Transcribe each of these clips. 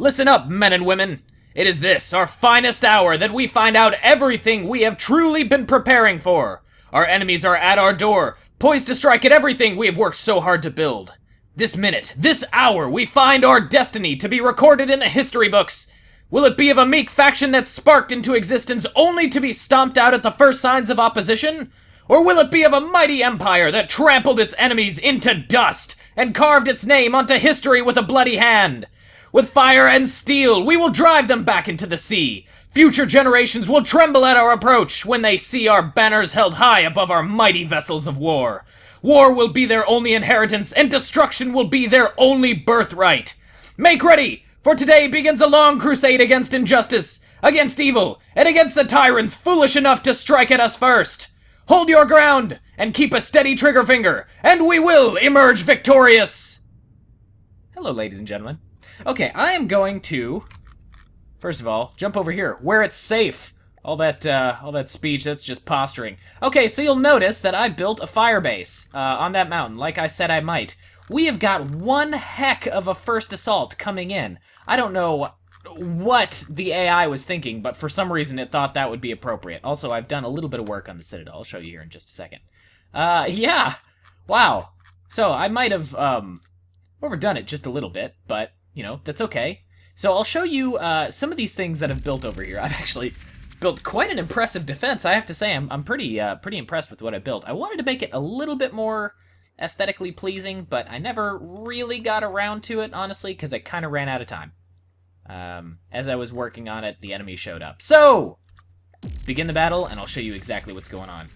Listen up, men and women. It is this, our finest hour, that we find out everything we have truly been preparing for. Our enemies are at our door, poised to strike at everything we have worked so hard to build. This minute, this hour, we find our destiny to be recorded in the history books. Will it be of a meek faction that sparked into existence only to be stomped out at the first signs of opposition? Or will it be of a mighty empire that trampled its enemies into dust and carved its name onto history with a bloody hand? With fire and steel, we will drive them back into the sea. Future generations will tremble at our approach when they see our banners held high above our mighty vessels of war. War will be their only inheritance, and destruction will be their only birthright. Make ready, for today begins a long crusade against injustice, against evil, and against the tyrants foolish enough to strike at us first. Hold your ground, and keep a steady trigger finger, and we will emerge victorious. Hello, ladies and gentlemen. Okay, I am going to, first of all, jump over here, where it's safe. All that speech, that's just posturing. Okay, so you'll notice that I built a fire base on that mountain, like I said I might. We have got one heck of a first assault coming in. I don't know what the AI was thinking, but for some reason it thought that would be appropriate. Also, I've done a little bit of work on the Citadel. I'll show you here in just a second. Yeah. Wow. So, I might have, overdone it just a little bit, but, you know, that's okay. So, I'll show you, some of these things that I've built over here. I've actually built quite an impressive defense, I have to say. I'm pretty impressed with what I built. I wanted to make it a little bit more aesthetically pleasing, but I never really got around to it, honestly, because I kind of ran out of time. As I was working on it, the enemy showed up. So, begin the battle, and I'll show you exactly what's going on.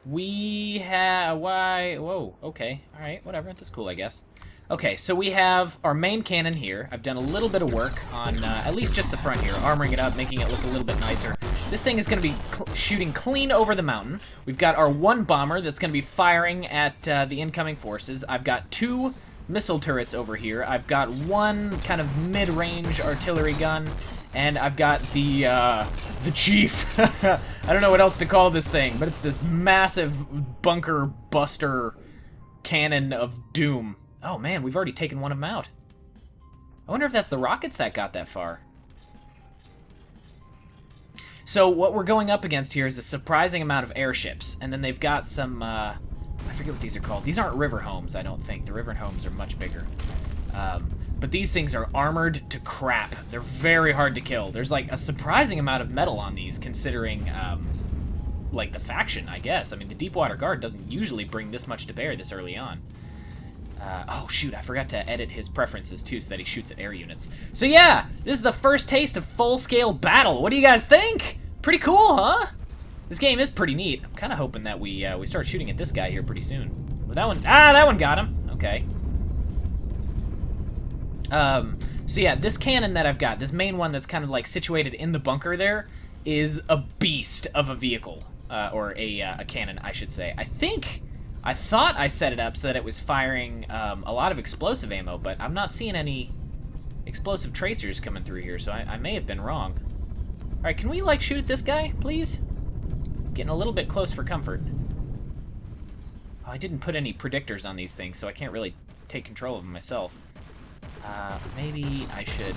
We have... Whoa, okay. Alright, whatever. That's cool, I guess. Okay, so we have our main cannon here. I've done a little bit of work on at least just the front here, armoring it up, making it look a little bit nicer. This thing is going to be shooting clean over the mountain. We've got our one bomber that's going to be firing at the incoming forces. I've got two missile turrets over here. I've got one kind of mid-range artillery gun, and I've got the chief. I don't know what else to call this thing, but it's this massive bunker buster cannon of doom. Oh man, we've already taken one of them out. I wonder if that's the rockets that got that far. So what we're going up against here is a surprising amount of airships, and then they've got some, I forget what these are called. These aren't river homes, I don't think. The river homes are much bigger. But these things are armored to crap. They're very hard to kill. There's like a surprising amount of metal on these, considering, like the faction, I guess. I mean, the Deepwater Guard doesn't usually bring this much to bear this early on. Oh shoot, I forgot to edit his preferences too so that he shoots at air units. So yeah, this is the first taste of full-scale battle. What do you guys think? Pretty cool, huh? This game is pretty neat. I'm kind of hoping that we start shooting at this guy here pretty soon. Well, that one got him. Okay. So yeah, this cannon that I've got, this main one that's kind of like situated in the bunker there, is a beast of a vehicle. Or a cannon, I should say. I thought I set it up so that it was firing a lot of explosive ammo, but I'm not seeing any explosive tracers coming through here, so I may have been wrong. Alright, can we, like, shoot at this guy, please? It's getting a little bit close for comfort. Oh, I didn't put any predictors on these things, so I can't really take control of them myself. Maybe I should...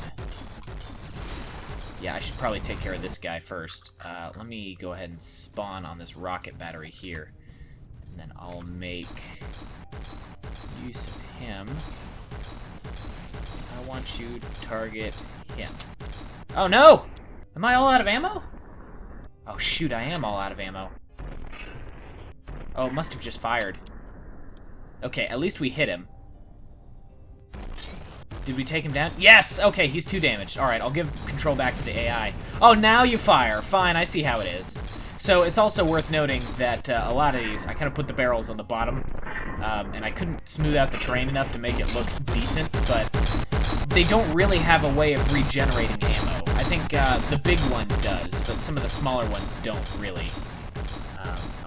Yeah, I should probably take care of this guy first. Let me go ahead and spawn on this rocket battery here. And then I'll make use of him. I want you to target him. Oh no! Am I all out of ammo? Oh shoot, I am all out of ammo. Oh, it must have just fired. Okay, at least we hit him. Did we take him down? Yes! Okay, he's 2 damaged. Alright, I'll give control back to the AI. Oh, now you fire. Fine, I see how it is. So it's also worth noting that a lot of these, I kind of put the barrels on the bottom, and I couldn't smooth out the terrain enough to make it look decent, but they don't really have a way of regenerating ammo. I think the big one does, but some of the smaller ones don't really.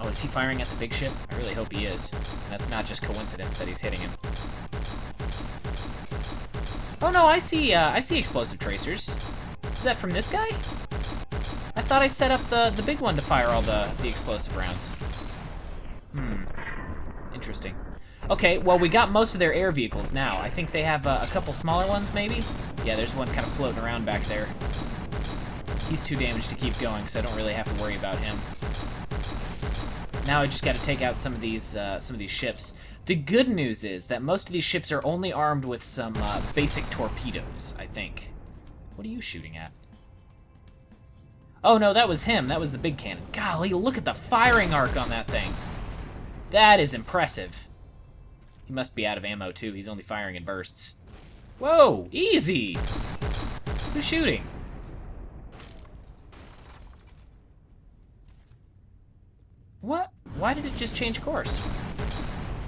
Oh, is he firing at the big ship? I really hope he is. And that's not just coincidence that he's hitting him. Oh no, I see explosive tracers. Is that from this guy? I thought I set up the big one to fire all the explosive rounds. Interesting. Okay, well, we got most of their air vehicles now. I think they have a couple smaller ones, maybe? Yeah, there's one kind of floating around back there. He's too damaged to keep going, so I don't really have to worry about him. Now I just got to take out some of these ships. The good news is that most of these ships are only armed with some basic torpedoes, I think. What are you shooting at? Oh, no, that was him. That was the big cannon. Golly, look at the firing arc on that thing. That is impressive. He must be out of ammo, too. He's only firing in bursts. Whoa, easy! Who's shooting? What? Why did it just change course?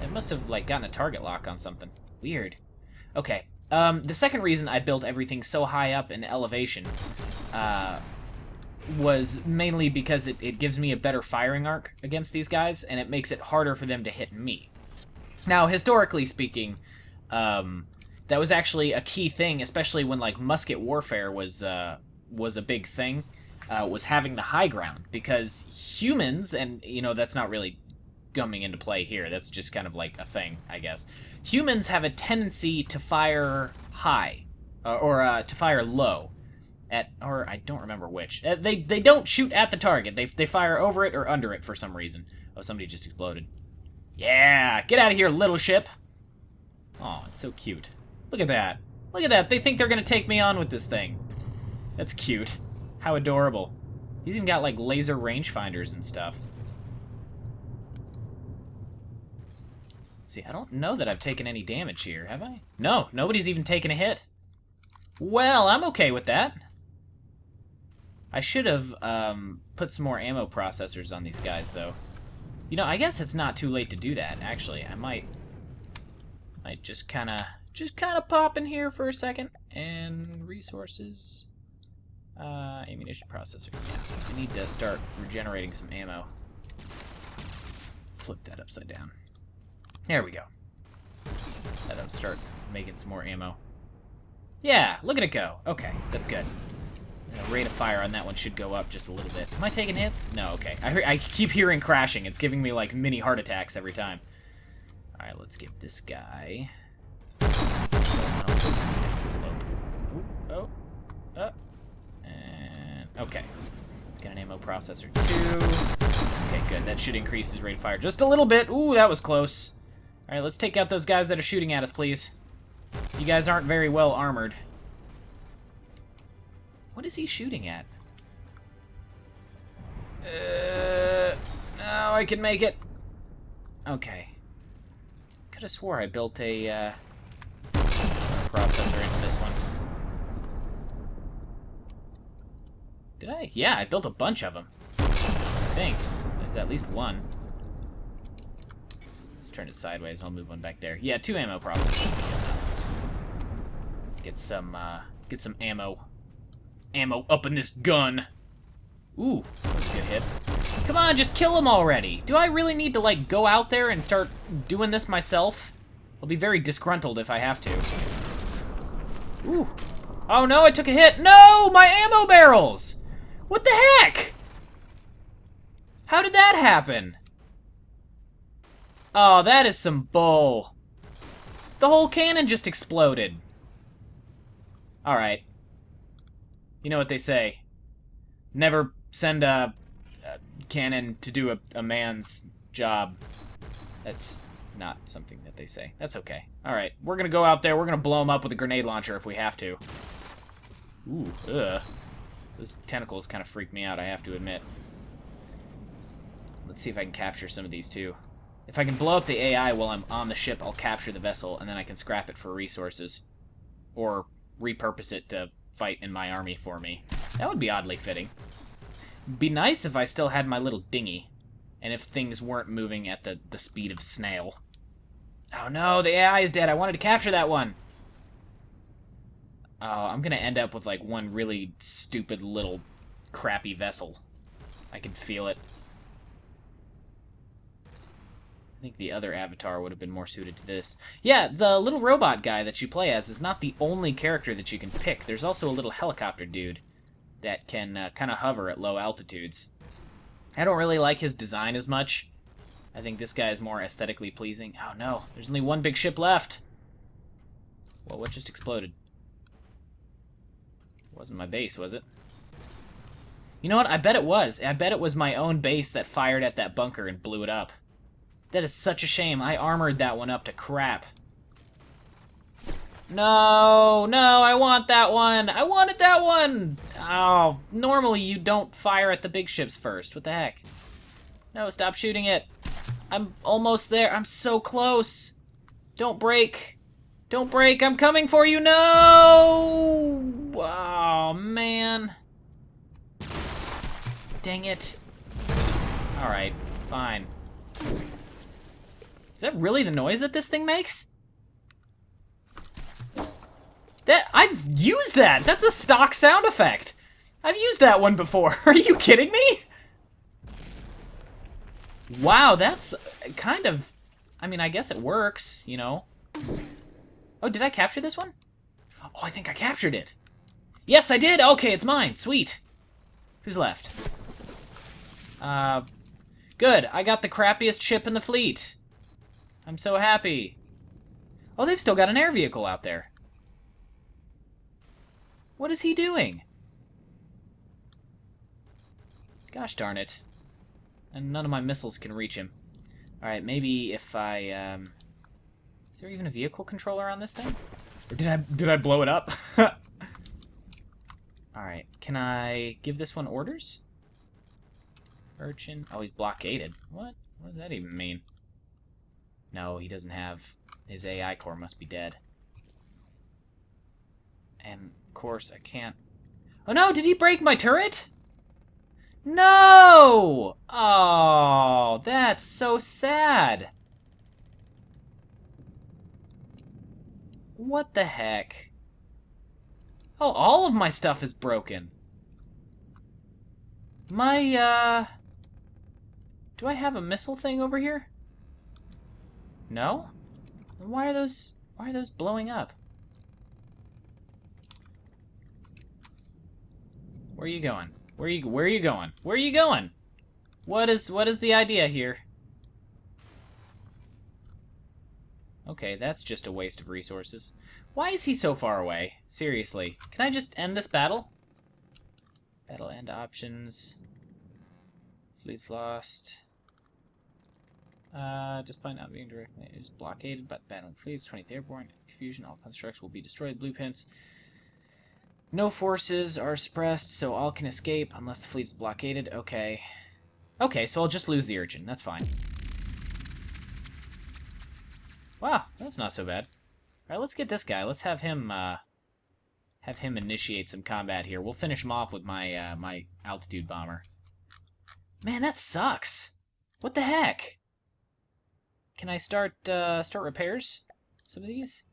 It must have, like, gotten a target lock on something. Weird. Okay. The second reason I built everything so high up in elevation was mainly because it gives me a better firing arc against these guys, and it makes it harder for them to hit me. Now, historically speaking, that was actually a key thing, especially when, like, musket warfare was a big thing, was having the high ground, because humans, and, you know, that's not really coming into play here, that's just kind of like a thing, I guess. Humans have a tendency to fire high, or to fire low, or I don't remember which. They don't shoot at the target, they fire over it or under it for some reason. Oh, somebody just exploded. Yeah, get out of here, little ship. Oh, it's so cute. Look at that. Look at that. They think they're going to take me on with this thing. That's cute. How adorable. He's even got, like, laser rangefinders and stuff. See, I don't know that I've taken any damage here, have I? No, nobody's even taken a hit. Well, I'm okay with that. I should have put some more ammo processors on these guys, though. You know, I guess it's not too late to do that, actually. I might just kind of pop in here for a second. And resources. Ammunition processor. Yeah, I need to start regenerating some ammo. Flip that upside down. There we go. That'll start making some more ammo. Yeah, look at it go. Okay, that's good. The rate of fire on that one should go up just a little bit. Am I taking hits? No, okay. I keep hearing crashing. It's giving me, like, mini heart attacks every time. Alright, let's give this guy... And... okay. Got an ammo processor, too. Okay, good. That should increase his rate of fire just a little bit. Ooh, that was close. Alright, let's take out those guys that are shooting at us, please. You guys aren't very well armored. What is he shooting at? No, I can make it. Okay. Could have swore I built a processor into this one. Did I? Yeah, I built a bunch of them. I think. There's at least one. Let's turn it sideways. I'll move one back there. Yeah, 2 ammo processors should be good enough. Get some ammo. Ammo up in this gun. Ooh, that was a good hit. Come on, just kill him already. Do I really need to, like, go out there and start doing this myself? I'll be very disgruntled if I have to. Ooh. Oh no, I took a hit. No, my ammo barrels! What the heck? How did that happen? Oh, that is some bull. The whole cannon just exploded. Alright. You know what they say. Never send a cannon to do a man's job. That's not something that they say. That's okay. Alright, we're gonna go out there. We're gonna blow them up with a grenade launcher if we have to. Ooh, ugh. Those tentacles kind of freak me out, I have to admit. Let's see if I can capture some of these, too. If I can blow up the AI while I'm on the ship, I'll capture the vessel, and then I can scrap it for resources. Or repurpose it to fight in my army for me. That would be oddly fitting. It'd be nice if I still had my little dinghy, and if things weren't moving at the speed of snail. Oh no, the AI is dead. I wanted to capture that one. Oh, I'm gonna end up with, like, one really stupid little crappy vessel. I can feel it. I think the other avatar would have been more suited to this. Yeah, the little robot guy that you play as is not the only character that you can pick. There's also a little helicopter dude that can kind of hover at low altitudes. I don't really like his design as much. I think this guy is more aesthetically pleasing. Oh no, there's only one big ship left. Well, what just exploded? Wasn't my base, was it? You know what? I bet it was. I bet it was my own base that fired at that bunker and blew it up. That is such a shame. I armored that one up to crap. No, no, I want that one. I wanted that one. Oh, normally you don't fire at the big ships first. What the heck? No, stop shooting it. I'm almost there. I'm so close. Don't break. Don't break. I'm coming for you. No! Oh, man. Dang it. Alright, fine. Is that really the noise that this thing makes? I've used that! That's a stock sound effect! I've used that one before. Are you kidding me? Wow, that's kind of... I mean, I guess it works, you know. Oh, did I capture this one? Oh, I think I captured it. Yes, I did! Okay, it's mine. Sweet. Who's left? Good. I got the crappiest ship in the fleet. I'm so happy. Oh, they've still got an air vehicle out there. What is he doing? Gosh darn it. And none of my missiles can reach him. Alright, maybe if I, Is there even a vehicle controller on this thing? Or did I blow it up? Alright, can I give this one orders? Urchin. Oh, he's blockaded. What? What does that even mean? No, he doesn't have... His AI core must be dead. And, of course, I can't... Oh no, did he break my turret? No! Oh, that's so sad. What the heck? Oh, all of my stuff is broken. My, Do I have a missile thing over here? No? Why are those blowing up? Where are you going? Where are you going? Where are you going? What is the idea here? Okay, that's just a waste of resources. Why is he so far away? Seriously. Can I just end this battle? Battle end options. Fleet's lost. Despite not being directly is blockaded by battling fleets, 20th Airborne, confusion, all constructs will be destroyed. Blueprints. No forces are suppressed, so all can escape unless the fleet's blockaded. Okay. Okay, so I'll just lose the urchin. That's fine. Wow, that's not so bad. Alright, let's get this guy. Let's have him initiate some combat here. We'll finish him off with my my altitude bomber. Man, that sucks. What the heck? Can I start repairs? Some of these?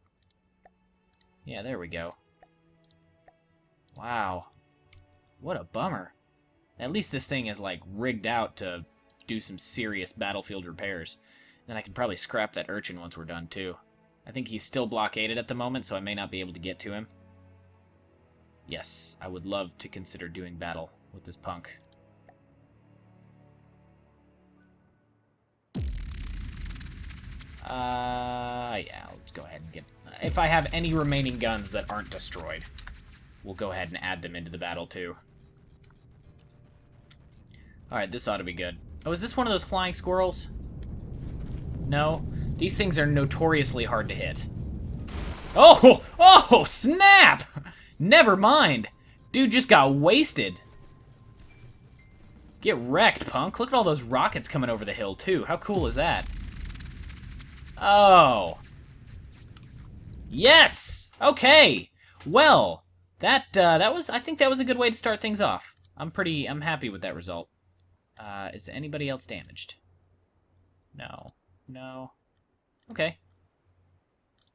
Yeah, there we go. Wow. What a bummer. At least this thing is, like, rigged out to do some serious battlefield repairs. Then I can probably scrap that urchin once we're done, too. I think he's still blockaded at the moment, so I may not be able to get to him. Yes, I would love to consider doing battle with this punk. Yeah, let's go ahead and get... if I have any remaining guns that aren't destroyed, we'll go ahead and add them into the battle, too. Alright, this ought to be good. Oh, is this one of those flying squirrels? No? These things are notoriously hard to hit. Oh! Oh, snap! Never mind. Dude just got wasted. Get wrecked, punk. Look at all those rockets coming over the hill, too. How cool is that? Oh. Yes! Okay. Well, that was... I think that was a good way to start things off. I'm happy with that result. Is anybody else damaged? No. No. Okay.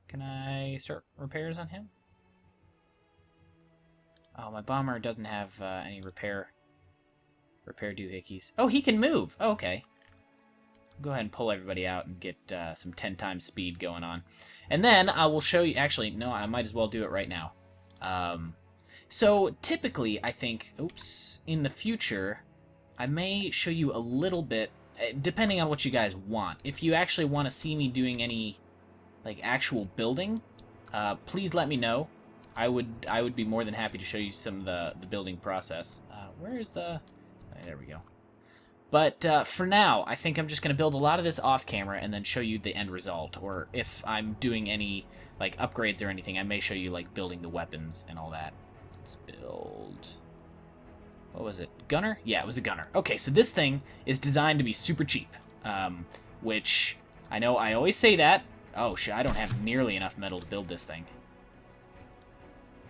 Can I start repairs on him? Oh, my bomber doesn't have any repair doohickeys. Oh, he can move! Oh, okay. Go ahead and pull everybody out and get some 10 times speed going on. And then I will show you... Actually, no, I might as well do it right now. So, typically, I think... Oops. In the future, I may show you a little bit depending on what you guys want. If you actually want to see me doing any, like, actual building, please let me know. I would be more than happy to show you some of the building process. Where is the... there we go. But for now, I think I'm just going to build a lot of this off camera and then show you the end result. Or if I'm doing any, like, upgrades or anything, I may show you, like, building the weapons and all that. Let's build... What was it? Gunner? Yeah, it was a gunner. Okay, so this thing is designed to be super cheap. Which, I know I always say that. Oh, shit, I don't have nearly enough metal to build this thing.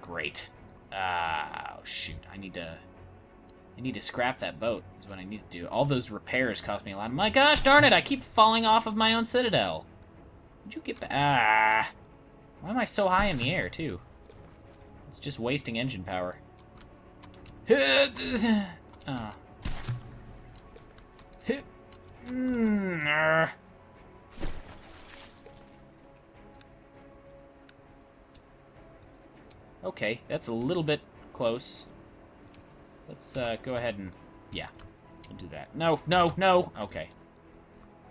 Great. Oh, shoot, I need to scrap that boat, is what I need to do. All those repairs cost me a lot. My gosh, darn it, I keep falling off of my own citadel. Would you get back? Ah. Why am I so high in the air, too? It's just wasting engine power. Oh. Okay, that's a little bit close. Let's go ahead and... yeah, we'll do that. No, no, no! Okay.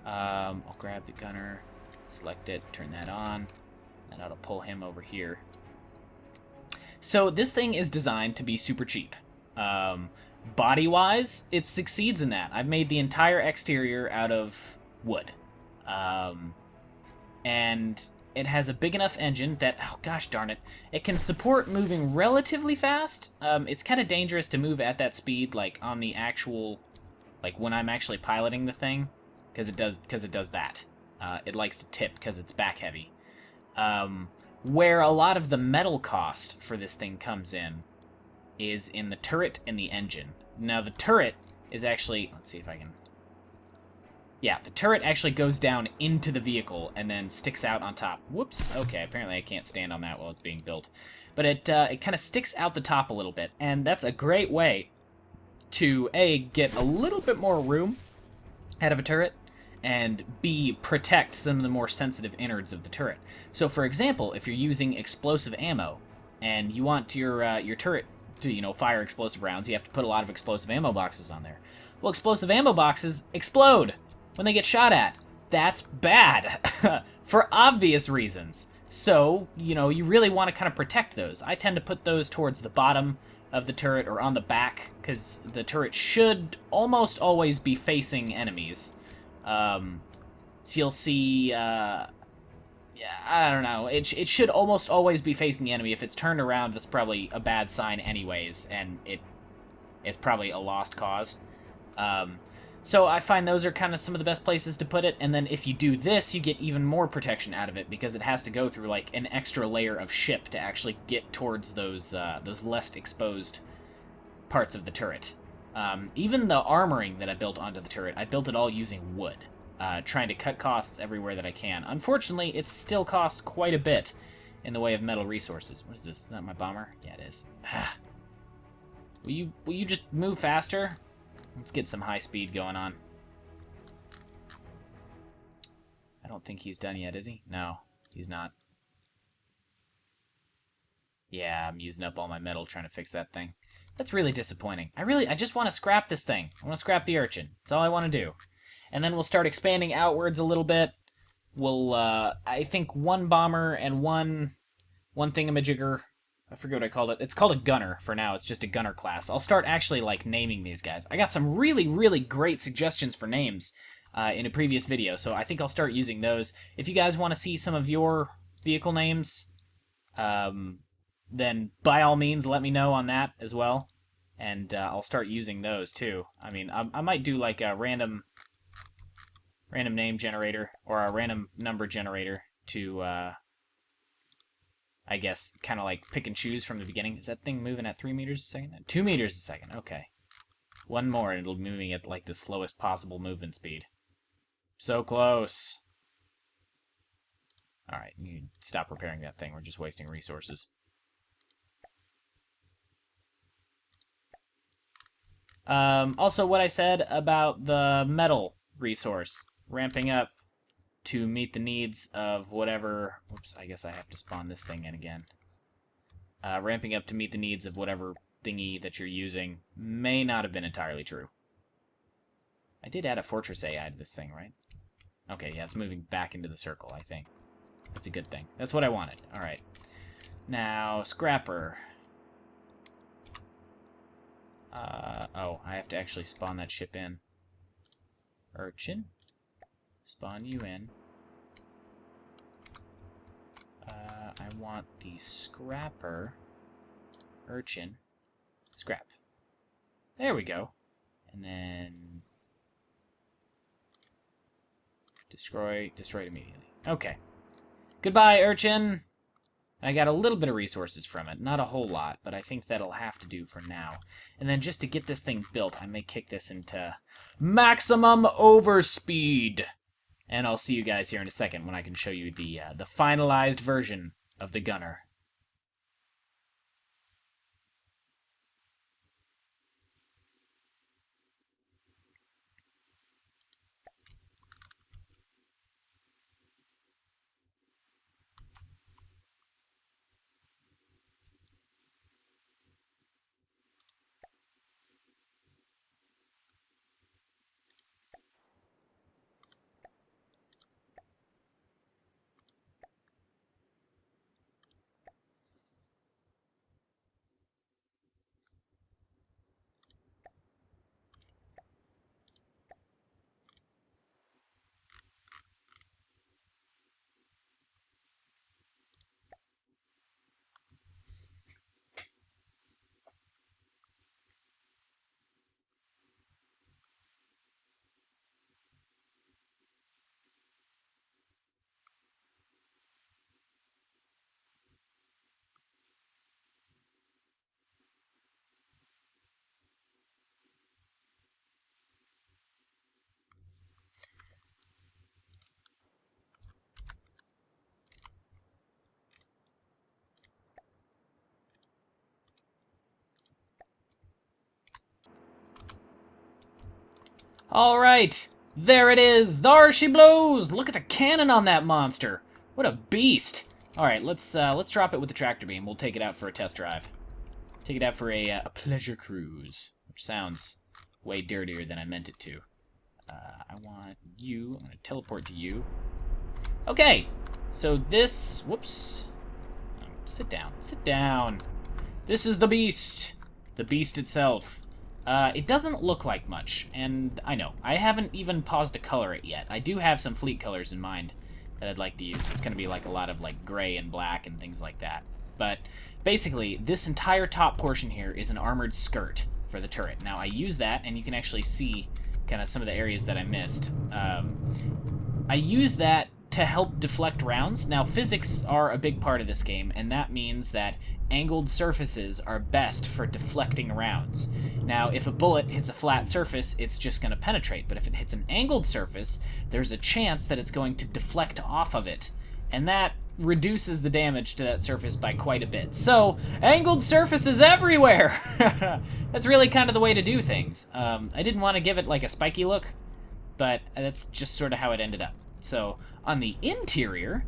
I'll grab the gunner, select it, turn that on, and that'll pull him over here. So this thing is designed to be super cheap. Body-wise, it succeeds in that. I've made the entire exterior out of wood. And it has a big enough engine that, oh gosh darn it, it can support moving relatively fast. It's kind of dangerous to move at that speed, like on the actual, like when I'm actually piloting the thing, because it does that. It likes to tip because it's back heavy. Where a lot of the metal cost for this thing comes in is in the turret and the engine. Now the turret is actually, let's see if I can... yeah, the turret actually goes down into the vehicle and then sticks out on top. Whoops, okay, apparently I can't stand on that while it's being built. But it kind of sticks out the top a little bit, and that's a great way to, A, get a little bit more room out of a turret, and B, protect some of the more sensitive innards of the turret. So for example, if you're using explosive ammo, and you want your turret to, you know, fire explosive rounds, you have to put a lot of explosive ammo boxes on there. Well, explosive ammo boxes explode when they get shot at. That's bad, for obvious reasons. So, you know, you really want to kind of protect those. I tend to put those towards the bottom of the turret or on the back, because the turret should almost always be facing enemies. So you'll see, yeah, I don't know. It should almost always be facing the enemy. If it's turned around, that's probably a bad sign anyways, and it's probably a lost cause. So I find those are kind of some of the best places to put it, and then if you do this, you get even more protection out of it, because it has to go through, like, an extra layer of ship to actually get towards those less exposed parts of the turret. Even the armoring that I built onto the turret, I built it all using wood. Trying to cut costs everywhere that I can. Unfortunately, it's still cost quite a bit in the way of metal resources. What is this? Is that my bomber? Yeah, it is. Will you just move faster? Let's get some high speed going on. I don't think he's done yet, is he? No, he's not. Yeah, I'm using up all my metal trying to fix that thing. That's really disappointing. I just want to scrap this thing. I want to scrap the urchin. That's all I want to do. And then we'll start expanding outwards a little bit. We'll, I think one bomber and one thingamajigger. I forget what I called it. It's called a gunner for now. It's just a gunner class. I'll start actually, like, naming these guys. I got some really, really great suggestions for names in a previous video, so I think I'll start using those. If you guys want to see some of your vehicle names, then by all means let me know on that as well. And I'll start using those, too. I mean, I might do, like, a random name generator, or a random number generator to, I guess, kind of like pick and choose from the beginning. Is that thing moving at 3 meters a second? 2 meters a second, okay. One more, and it'll be moving at, like, the slowest possible movement speed. So close. Alright, you stop repairing that thing. We're just wasting resources. Also, what I said about the metal resource. Ramping up to meet the needs of whatever... Whoops, I guess I have to spawn this thing in again. Ramping up to meet the needs of whatever thingy that you're using may not have been entirely true. I did add a Fortress AI to this thing, right? Okay, yeah, it's moving back into the circle, I think. That's a good thing. That's what I wanted. All right. Now, Scrapper. Oh, I have to actually spawn that ship in. Urchin. Spawn you in. I want the Scrapper. Urchin. Scrap. There we go. And then... Destroy it immediately. Okay. Goodbye, Urchin! I got a little bit of resources from it. Not a whole lot, but I think that'll have to do for now. And then just to get this thing built, I may kick this into maximum overspeed. And I'll see you guys here in a second when I can show you the finalized version of the gunner. Alright, there it is! There she blows! Look at the cannon on that monster! What a beast! Alright, let's drop it with the tractor beam. We'll take it out for a test drive. Take it out for a pleasure cruise, which sounds way dirtier than I meant it to. I want you. I'm going to teleport to you. Okay, so this... Whoops. Sit down. Sit down. This is the beast. The beast itself. It doesn't look like much, and I know. I haven't even paused to color it yet. I do have some fleet colors in mind that I'd like to use. It's going to be like a lot of like gray and black and things like that. But basically, this entire top portion here is an armored skirt for the turret. Now, I use that, and you can actually see kind of some of the areas that I missed. I use that to help deflect rounds. Now, physics are a big part of this game, and that means that angled surfaces are best for deflecting rounds. Now, if a bullet hits a flat surface, it's just going to penetrate, but if it hits an angled surface, there's a chance that it's going to deflect off of it, and that reduces the damage to that surface by quite a bit. So, angled surfaces everywhere! That's really kind of the way to do things. I didn't want to give it like a spiky look, but that's just sort of how it ended up. So, on the interior...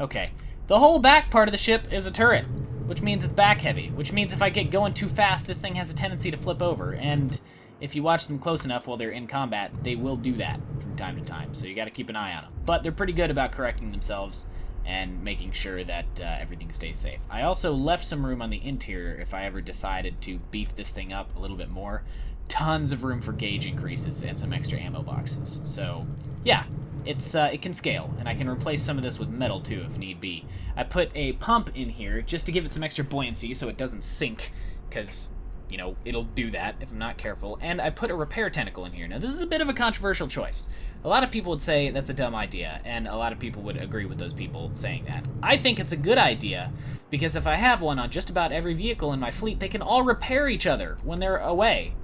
Okay. The whole back part of the ship is a turret, which means it's back heavy, which means if I get going too fast, this thing has a tendency to flip over, and if you watch them close enough while they're in combat, they will do that from time to time, so you gotta keep an eye on them. But they're pretty good about correcting themselves and making sure that everything stays safe. I also left some room on the interior if I ever decided to beef this thing up a little bit more. Tons of room for gauge increases and some extra ammo boxes. So, yeah, it can scale, and I can replace some of this with metal too if need be. I put a pump in here just to give it some extra buoyancy so it doesn't sink, because, you know, it'll do that if I'm not careful. And I put a repair tentacle in here. Now, this is a bit of a controversial choice. A lot of people would say that's a dumb idea, and a lot of people would agree with those people saying that. I think it's a good idea, because if I have one on just about every vehicle in my fleet, they can all repair each other when they're away.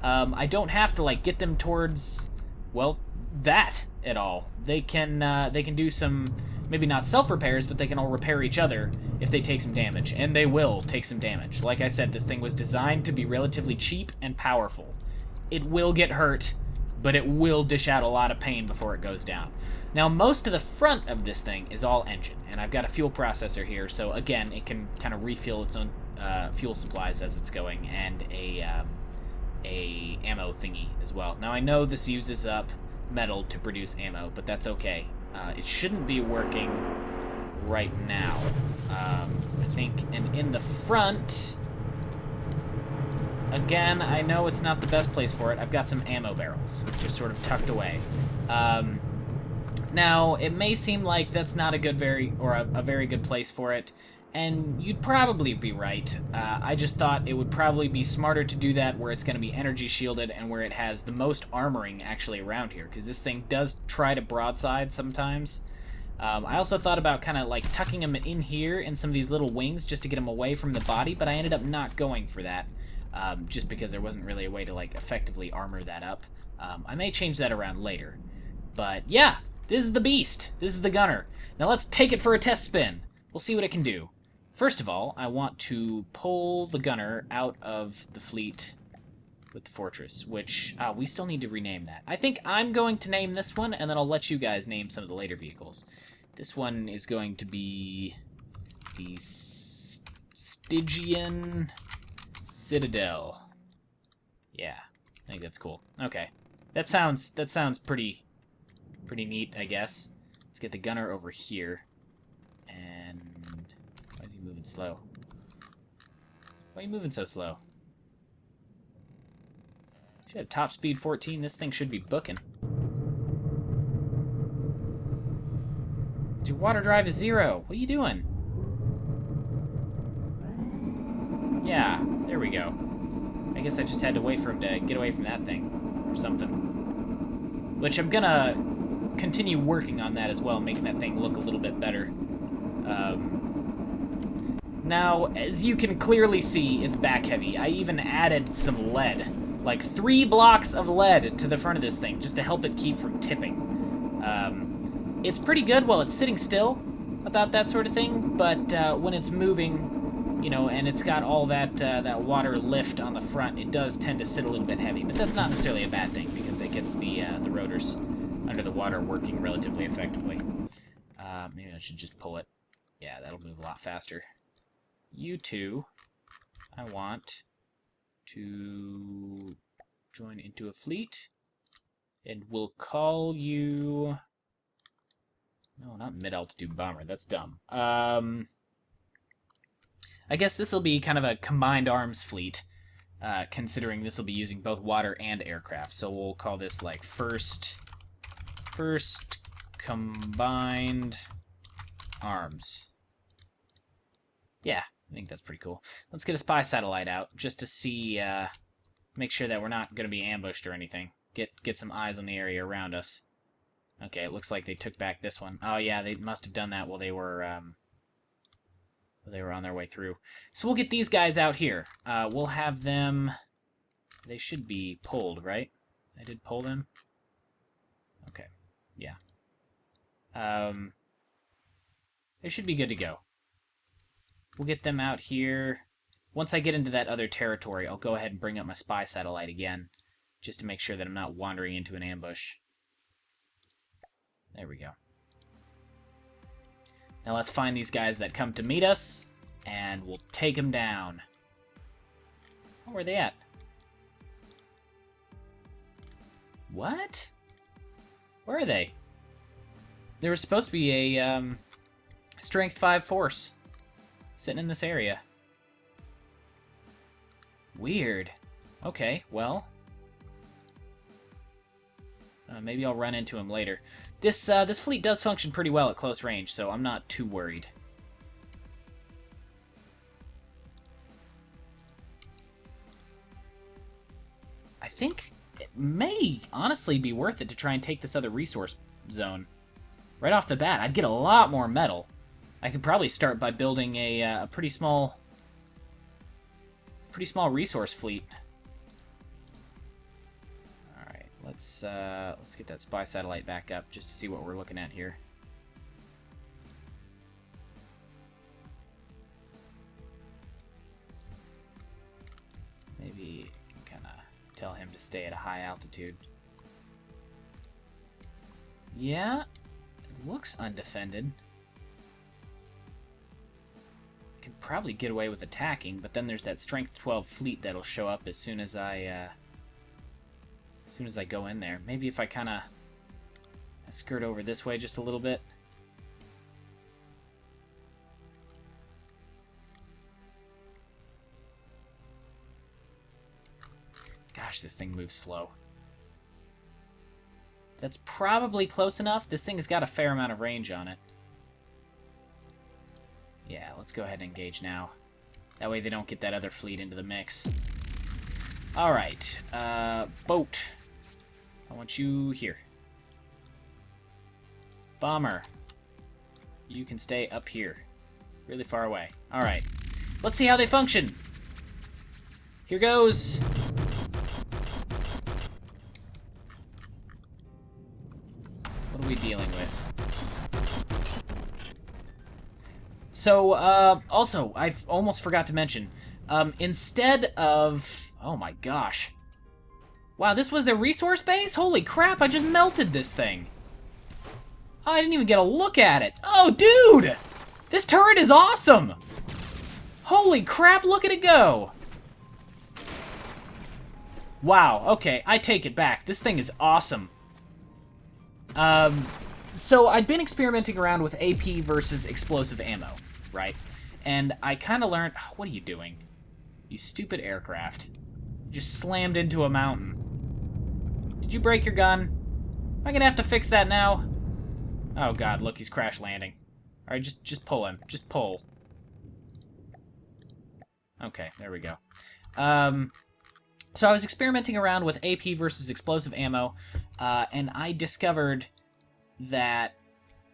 I don't have to, like, get them towards, well, that at all. They can do some, maybe not self-repairs, but they can all repair each other if they take some damage, and they will take some damage. Like I said, this thing was designed to be relatively cheap and powerful. It will get hurt, but it will dish out a lot of pain before it goes down. Now, most of the front of this thing is all engine, and I've got a fuel processor here, so again, it can kind of refuel its own fuel supplies as it's going, and a a ammo thingy as well. Now I know this uses up metal to produce ammo, but that's okay. It shouldn't be working right now. I think, and in the front, again, I know it's not the best place for it. I've got some ammo barrels just sort of tucked away. Now, it may seem like that's not a very good place for it, and you'd probably be right. I just thought it would probably be smarter to do that where it's going to be energy shielded and where it has the most armoring actually around here, because this thing does try to broadside sometimes. I also thought about kind of like tucking him in here in some of these little wings just to get him away from the body, but I ended up not going for that, just because there wasn't really a way to like effectively armor that up. I may change that around later. But yeah, this is the beast. This is the gunner. Now let's take it for a test spin. We'll see what it can do. First of all, I want to pull the gunner out of the fleet with the fortress, which we still need to rename that. I think I'm going to name this one, and then I'll let you guys name some of the later vehicles. This one is going to be the Stygian Citadel. Yeah, I think that's cool. Okay, that sounds pretty neat, I guess. Let's get the gunner over here. And why is he moving slow? Why are you moving so slow? Should have top speed 14. This thing should be booking. Your water drive is 0. What are you doing? Yeah, there we go. I guess I just had to wait for him to get away from that thing or something. Which I'm gonna continue working on that as well, making that thing look a little bit better. Now, as you can clearly see, it's back heavy. I even added some lead. Like 3 blocks of lead to the front of this thing, just to help it keep from tipping. It's pretty good while it's sitting still about that sort of thing, but when it's moving, you know, and it's got all that that water lift on the front, it does tend to sit a little bit heavy. But that's not necessarily a bad thing, because it gets the rotors under the water working relatively effectively. Maybe I should just pull it. Yeah, that'll move a lot faster. You two, I want to join into a fleet, and we'll call you... No, not mid-altitude bomber. That's dumb. I guess this will be kind of a combined arms fleet, considering this will be using both water and aircraft. So we'll call this like first combined arms. Yeah, I think that's pretty cool. Let's get a spy satellite out just to see, make sure that we're not going to be ambushed or anything. Get some eyes on the area around us. Okay, it looks like they took back this one. Oh yeah, they must have done that while they were on their way through. So we'll get these guys out here. We'll have them... They should be pulled, right? I did pull them? Okay, yeah. They should be good to go. We'll get them out here. Once I get into that other territory, I'll go ahead and bring up my spy satellite again, just to make sure that I'm not wandering into an ambush. There we go. Now let's find these guys that come to meet us, and we'll take them down. Oh, where are they at? What? Where are they? There was supposed to be a Strength 5 force sitting in this area. Weird. Okay, well... maybe I'll run into him later. This fleet does function pretty well at close range, so I'm not too worried. I think it may honestly be worth it to try and take this other resource zone. Right off the bat, I'd get a lot more metal. I could probably start by building a pretty small resource fleet. Let's get that spy satellite back up just to see what we're looking at here. Maybe you can kind of tell him to stay at a high altitude. Yeah, it looks undefended. Could probably get away with attacking, but then there's that Strength 12 fleet that'll show up as soon as I As soon as I go in there. Maybe if I kind of skirt over this way just a little bit. Gosh, this thing moves slow. That's probably close enough. This thing has got a fair amount of range on it. Yeah, let's go ahead and engage now. That way they don't get that other fleet into the mix. Alright, boat. I want you here. Bomber. You can stay up here. Really far away. Alright. Let's see how they function. Here goes. What are we dealing with? So, also, I almost forgot to mention, instead of... Oh my gosh. Wow, this was their resource base? Holy crap, I just melted this thing. Oh, I didn't even get a look at it. Oh, dude! This turret is awesome! Holy crap, look at it go! Wow, okay, I take it back. This thing is awesome. So I'd been experimenting around with AP versus explosive ammo, right? And I kind of learned... What are you doing? You stupid aircraft. You just slammed into a mountain. Did you break your gun? Am I gonna have to fix that now? Oh god, look, he's crash landing. Alright, just pull him. Just pull. Okay, there we go. So I was experimenting around with AP versus explosive ammo, and I discovered that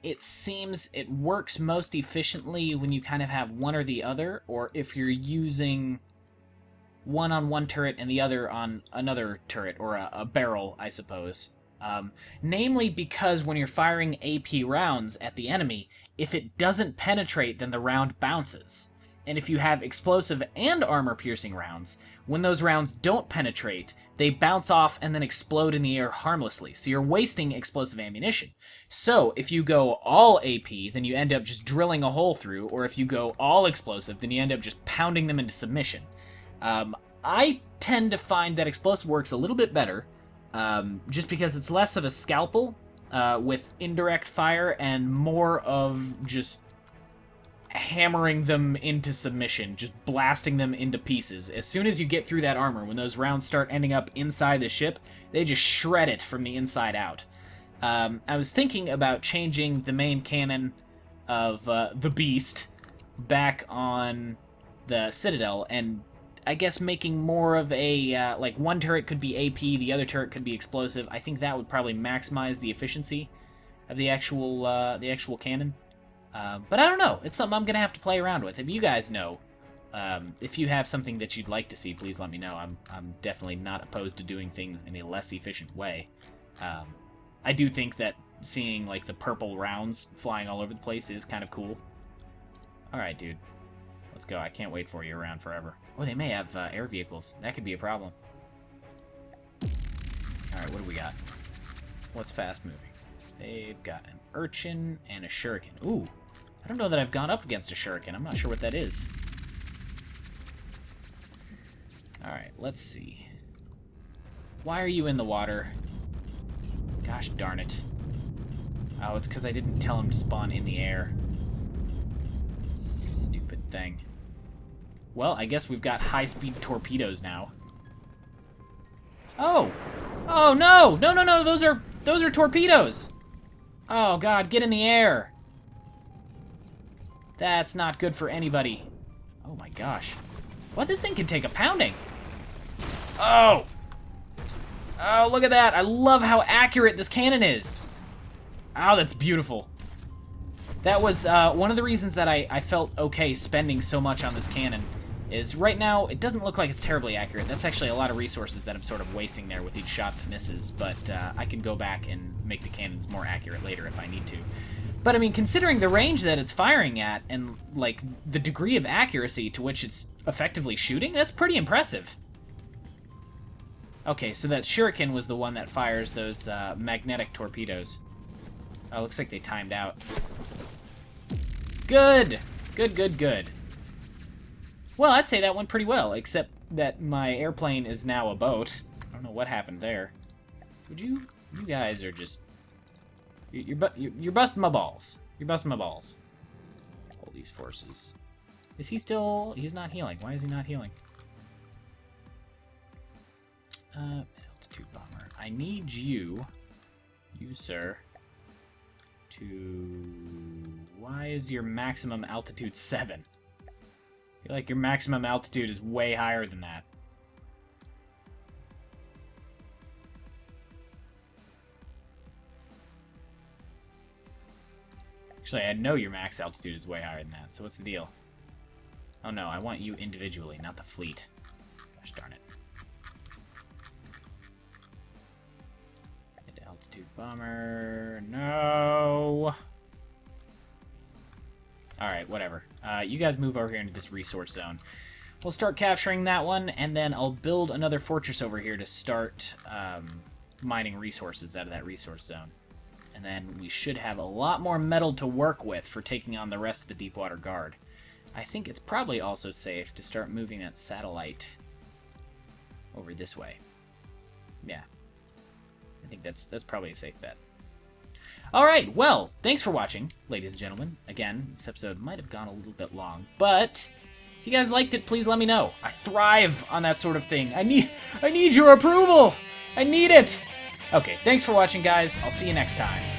it seems it works most efficiently when you kind of have one or the other, or if you're using one on one turret and the other on another turret, or a barrel, I suppose. Namely because when you're firing AP rounds at the enemy, if it doesn't penetrate, then the round bounces. And if you have explosive and armor-piercing rounds, when those rounds don't penetrate, they bounce off and then explode in the air harmlessly, so you're wasting explosive ammunition. So, if you go all AP, then you end up just drilling a hole through, or if you go all explosive, then you end up just pounding them into submission. I tend to find that explosive works a little bit better, just because it's less of a scalpel with indirect fire and more of just hammering them into submission, just blasting them into pieces. As soon as you get through that armor, when those rounds start ending up inside the ship, they just shred it from the inside out. I was thinking about changing the main cannon of the Beast back on the Citadel, and I guess making more of a, like, one turret could be AP, the other turret could be explosive. I think that would probably maximize the efficiency of the actual cannon. But I don't know. It's something I'm going to have to play around with. If you guys know, if you have something that you'd like to see, please let me know. I'm definitely not opposed to doing things in a less efficient way. I do think that seeing, like, the purple rounds flying all over the place is kind of cool. Alright, dude. Let's go. I can't wait for you around forever. Oh, they may have air vehicles. That could be a problem. Alright, what do we got? What's fast moving? They've got an urchin and a shuriken. Ooh, I don't know that I've gone up against a shuriken. I'm not sure what that is. Alright, let's see. Why are you in the water? Gosh darn it. Oh, it's because I didn't tell him to spawn in the air. Stupid thing. Well, I guess we've got high-speed torpedoes now. Oh! Oh, no! No, no, no! Those are torpedoes! Oh, God, get in the air! That's not good for anybody. Oh, my gosh. What? This thing can take a pounding! Oh! Oh, look at that! I love how accurate this cannon is! Oh, that's beautiful. That was one of the reasons that I felt okay spending so much on this cannon. Is right now, it doesn't look like it's terribly accurate. That's actually a lot of resources that I'm sort of wasting there with each shot that misses, but I can go back and make the cannons more accurate later if I need to. But, I mean, considering the range that it's firing at, and, like, the degree of accuracy to which it's effectively shooting, that's pretty impressive. Okay, so that shuriken was the one that fires those magnetic torpedoes. Oh, looks like they timed out. Good! Good, good, good. Well, I'd say that went pretty well, except that my airplane is now a boat. I don't know what happened there. Would you... You guys are just... You're busting my balls. You're busting my balls. All these forces. Is he still... He's not healing. Why is he not healing? Altitude bomber. I need you... You, sir... to... Why is your maximum altitude 7? I feel like your maximum altitude is way higher than that. Actually, I know your max altitude is way higher than that, so what's the deal? Oh no, I want you individually, not the fleet. Gosh darn it. Altitude bomber... No! Alright, whatever. You guys move over here into this resource zone. We'll start capturing that one, and then I'll build another fortress over here to start mining resources out of that resource zone. And then we should have a lot more metal to work with for taking on the rest of the Deepwater Guard. I think it's probably also safe to start moving that satellite over this way. Yeah. I think that's probably a safe bet. Alright, well, thanks for watching, ladies and gentlemen. Again, this episode might have gone a little bit long, but if you guys liked it, please let me know. I thrive on that sort of thing. I need your approval! I need it! Okay, thanks for watching, guys. I'll see you next time.